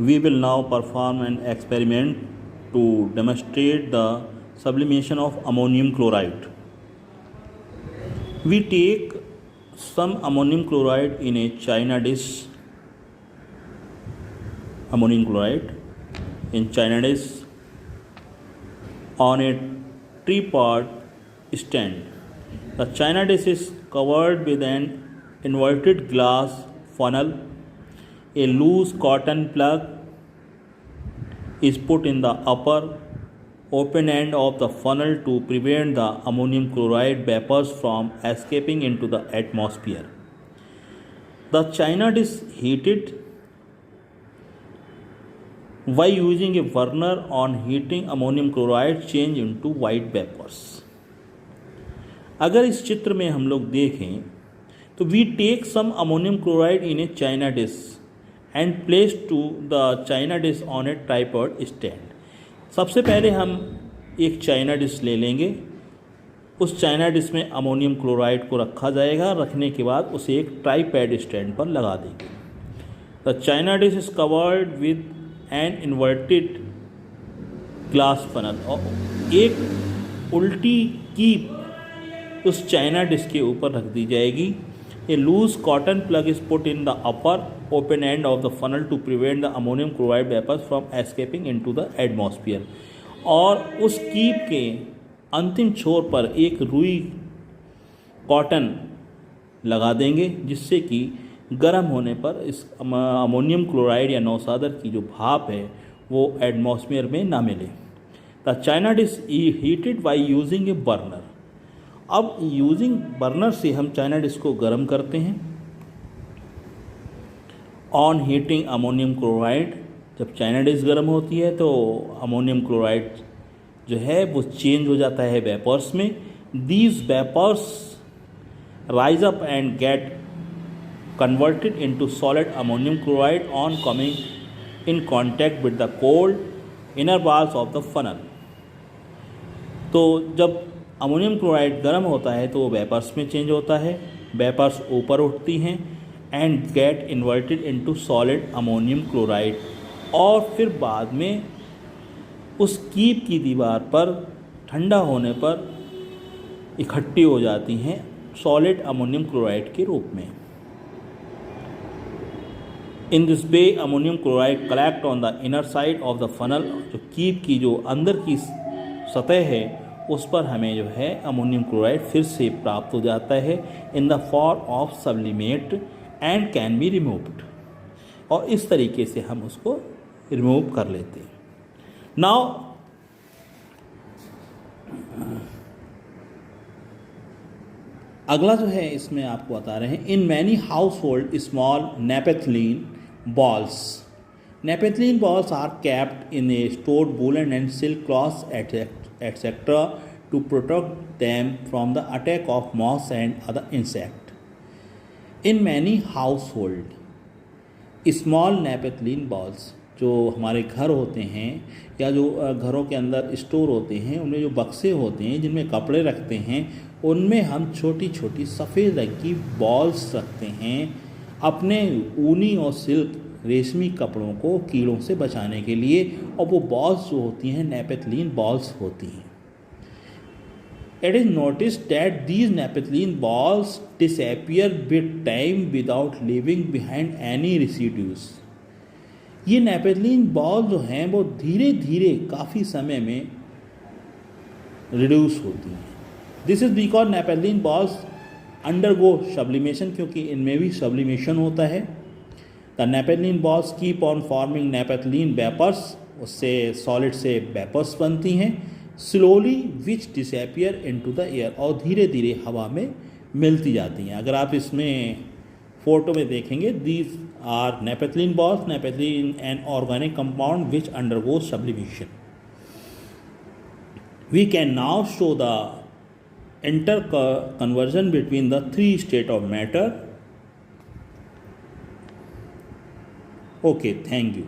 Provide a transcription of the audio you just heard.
We will now perform an experiment to demonstrate the sublimation of ammonium chloride. We take some ammonium chloride in a china dish. Ammonium chloride in china dish on a tripod stand. The china dish is covered with an inverted glass funnel. A loose cotton plug is put in the upper open end of the funnel to prevent the ammonium chloride vapors from escaping into the atmosphere. The china dish heated by using a burner on heating ammonium chloride change into white vapors. अगर इस चित्र में हम लोग देखें तो we take some ammonium chloride in a china dish and place to the china dish on a tripod stand. सबसे पहले हम एक चाइना डिश ले लेंगे, उस चाइना डिश में अमोनियम क्लोराइड को रखा जाएगा। रखने के बाद उसे एक ट्राइपॉड स्टैंड पर लगा देंगे। The china dish is covered with an inverted glass funnel और एक उल्टी कीप उस चाइना डिश के ऊपर रख दी जाएगी। A loose cotton plug is put in the upper open end of the funnel to prevent the ammonium chloride vapours from escaping into the atmosphere. और उस कीप के अंतिम छोर पर एक रुई कॉटन लगा देंगे जिससे कि गर्म होने पर इस अमोनियम क्लोराइड या नौसादर की जो भाप है वो एटमॉस्फेयर में ना मिले। The china dish heated by using A burner. अब यूजिंग बर्नर से हम चाइना डिश को गर्म करते हैं। ऑन हीटिंग अमोनियम क्लोराइड, जब चाइना डिश गर्म होती है तो अमोनियम क्लोराइड जो है वो चेंज हो जाता है वेपर्स में। These vapours rise up and get converted into solid ammonium chloride on coming in contact with the cold inner walls of the funnel. तो जब अमोनियम क्लोराइड गर्म होता है तो वो वेपर्स में चेंज होता है, वेपर्स ऊपर उठती हैं and get inverted into solid ammonium chloride और फिर बाद में उस कीप की दीवार पर ठंडा होने पर इकट्ठी हो जाती हैं सॉलिड अमोनियम क्लोराइड के रूप में। In this way ammonium chloride collect on the inner side of the funnel. जो कीप की जो अंदर की सतह है उस पर हमें जो है अमोनियम क्लोराइड फिर से प्राप्त हो जाता है in the form of sublimate and can be removed. और इस तरीके से हम उसको रिमूव कर लेते हैं। नाउ अगला जो है इसमें आपको बता रहे हैं, in many household small naphthalene balls. Naphthalene balls are kept in a stored woollen and silk clothes etc. to protect them from the attack of moths and other insects. In many household, small naphthalene balls जो हमारे घर होते हैं या जो घरों के अंदर स्टोर होते हैं उनमें जो बक्से होते हैं जिनमें कपड़े रखते हैं उनमें हम छोटी छोटी सफ़ेद रंग की बॉल्स रखते हैं अपने ऊनी और सिल्क रेशमी कपड़ों को कीड़ों से बचाने के लिए। और वो बॉल्स जो होती हैं नेपेथलीन बॉल्स होती हैं। It is noticed that these naphthalene balls disappear with time without leaving behind any residues. ये नेपेथलीन बॉल जो हैं वो धीरे धीरे काफ़ी समय में रिड्यूस होती हैं। This is because naphthalene balls undergo sublimation, क्योंकि इनमें भी सब्लिमेशन होता है। The naphthalene balls keep on forming naphthalene vapours, उससे सॉलिड से वेपर्स बनती हैं slowly which disappear into the air, और धीरे धीरे हवा में मिलती जाती हैं। अगर आप इसमें फोटो में देखेंगे, these are naphthalene balls, naphthalene an organic compound which undergo sublimation. We can now show the interconversion between the three state of matter. Okay, thank you.